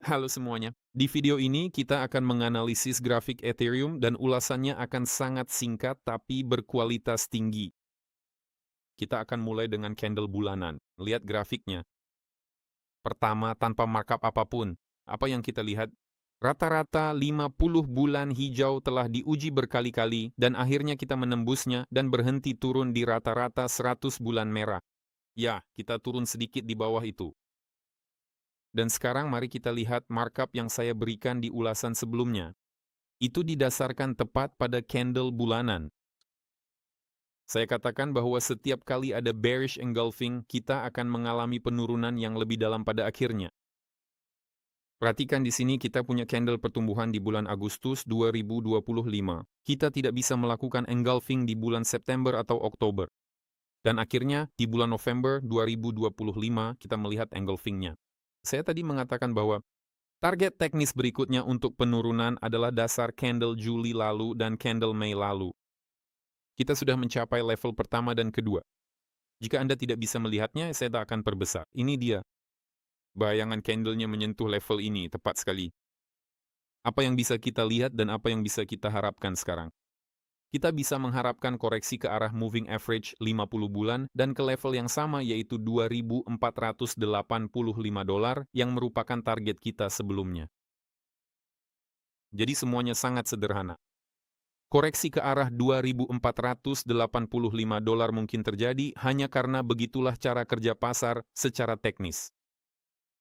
Halo semuanya. Di video ini kita akan menganalisis grafik Ethereum dan ulasannya akan sangat singkat tapi berkualitas tinggi. Kita akan mulai dengan candle bulanan. Lihat grafiknya. Pertama, tanpa markup apapun. Apa yang kita lihat? Rata-rata 50 bulan hijau telah diuji berkali-kali dan akhirnya kita menembusnya dan berhenti turun di rata-rata 100 bulan merah. Ya, kita turun sedikit di bawah itu. Dan sekarang mari kita lihat markup yang saya berikan di ulasan sebelumnya. Itu didasarkan tepat pada candle bulanan. Saya katakan bahwa setiap kali ada bearish engulfing, kita akan mengalami penurunan yang lebih dalam pada akhirnya. Perhatikan di sini kita punya candle pertumbuhan di bulan Agustus 2025. Kita tidak bisa melakukan engulfing di bulan September atau Oktober. Dan akhirnya di bulan November 2025 kita melihat engulfingnya. Saya tadi mengatakan bahwa target teknis berikutnya untuk penurunan adalah dasar candle Juli lalu dan candle Mei lalu. Kita sudah mencapai level pertama dan kedua. Jika Anda tidak bisa melihatnya, saya tak akan perbesar. Ini dia. Bayangan candlenya menyentuh level ini, tepat sekali. Apa yang bisa kita lihat dan apa yang bisa kita harapkan sekarang? Kita bisa mengharapkan koreksi ke arah moving average 50 bulan dan ke level yang sama yaitu $2.485 yang merupakan target kita sebelumnya. Jadi semuanya sangat sederhana. Koreksi ke arah $2.485 mungkin terjadi hanya karena begitulah cara kerja pasar secara teknis.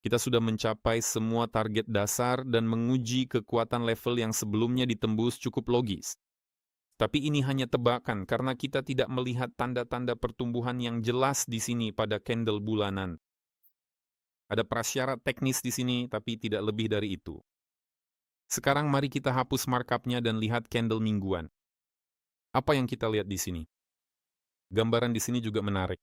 Kita sudah mencapai semua target dasar dan menguji kekuatan level yang sebelumnya ditembus cukup logis. Tapi ini hanya tebakan karena kita tidak melihat tanda-tanda pertumbuhan yang jelas di sini pada candle bulanan. Ada prasyarat teknis di sini, tapi tidak lebih dari itu. Sekarang mari kita hapus markupnya dan lihat candle mingguan. Apa yang kita lihat di sini? Gambaran di sini juga menarik.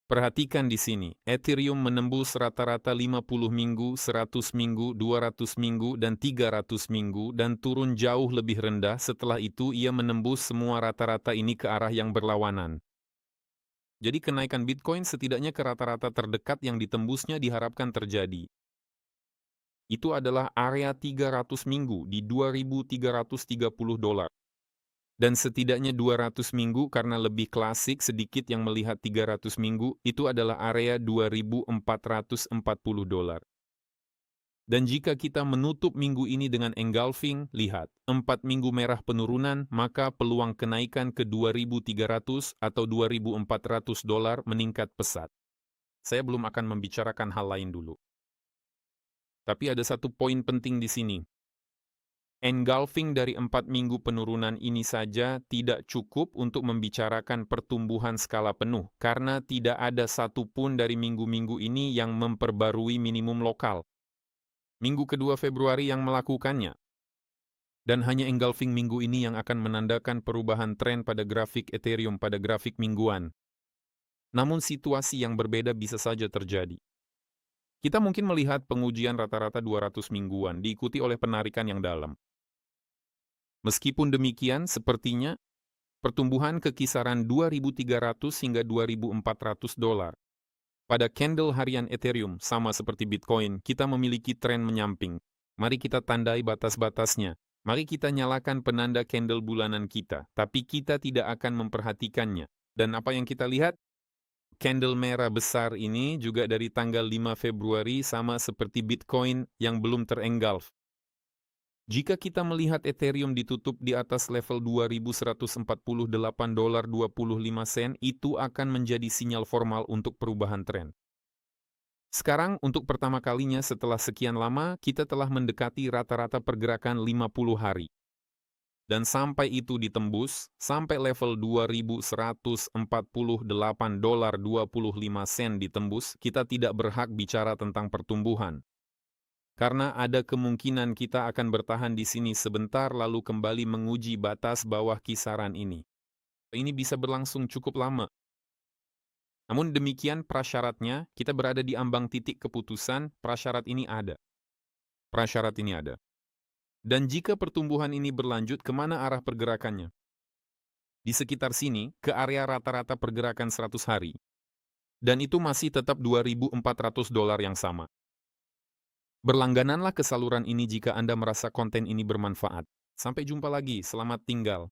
Perhatikan di sini, Ethereum menembus rata-rata 50 minggu, 100 minggu, 200 minggu, dan 300 minggu, dan turun jauh lebih rendah. Setelah itu, ia menembus semua rata-rata ini ke arah yang berlawanan. Jadi kenaikan Bitcoin setidaknya ke rata-rata terdekat yang ditembusnya diharapkan terjadi. Itu adalah area 300 minggu di $2.330. Dan setidaknya 200 minggu karena lebih klasik sedikit yang melihat 300 minggu, itu adalah area $2.440. Dan jika kita menutup minggu ini dengan engulfing, lihat, 4 minggu merah penurunan, maka peluang kenaikan ke 2.300 atau $2.400 meningkat pesat. Saya belum akan membicarakan hal lain dulu. Tapi ada satu poin penting di sini. Engulfing dari 4 minggu penurunan ini saja tidak cukup untuk membicarakan pertumbuhan skala penuh, karena tidak ada satupun dari minggu-minggu ini yang memperbarui minimum lokal. Minggu kedua Februari yang melakukannya. Dan hanya engulfing minggu ini yang akan menandakan perubahan tren pada grafik Ethereum pada grafik mingguan. Namun situasi yang berbeda bisa saja terjadi. Kita mungkin melihat pengujian rata-rata 200 mingguan diikuti oleh penarikan yang dalam. Meskipun demikian, sepertinya pertumbuhan ke kisaran 2.300 hingga $2.400. Pada candle harian Ethereum, sama seperti Bitcoin, kita memiliki tren menyamping. Mari kita tandai batas-batasnya. Mari kita nyalakan penanda candle bulanan kita, tapi kita tidak akan memperhatikannya. Dan apa yang kita lihat? Candle merah besar ini juga dari tanggal 5 Februari sama seperti Bitcoin yang belum terengulf. Jika kita melihat Ethereum ditutup di atas level $2.148.25, itu akan menjadi sinyal formal untuk perubahan tren. Sekarang, untuk pertama kalinya setelah sekian lama, kita telah mendekati rata-rata pergerakan 50 hari. Dan sampai itu ditembus, sampai level $2.148.25 ditembus, kita tidak berhak bicara tentang pertumbuhan. Karena ada kemungkinan kita akan bertahan di sini sebentar lalu kembali menguji batas bawah kisaran ini. Ini bisa berlangsung cukup lama. Namun demikian prasyaratnya, kita berada di ambang titik keputusan, prasyarat ini ada. Prasyarat ini ada. Dan jika pertumbuhan ini berlanjut, kemana arah pergerakannya? Di sekitar sini, ke area rata-rata pergerakan 100 hari. Dan itu masih tetap $2.400 yang sama. Berlanggananlah ke saluran ini jika Anda merasa konten ini bermanfaat. Sampai jumpa lagi, selamat tinggal.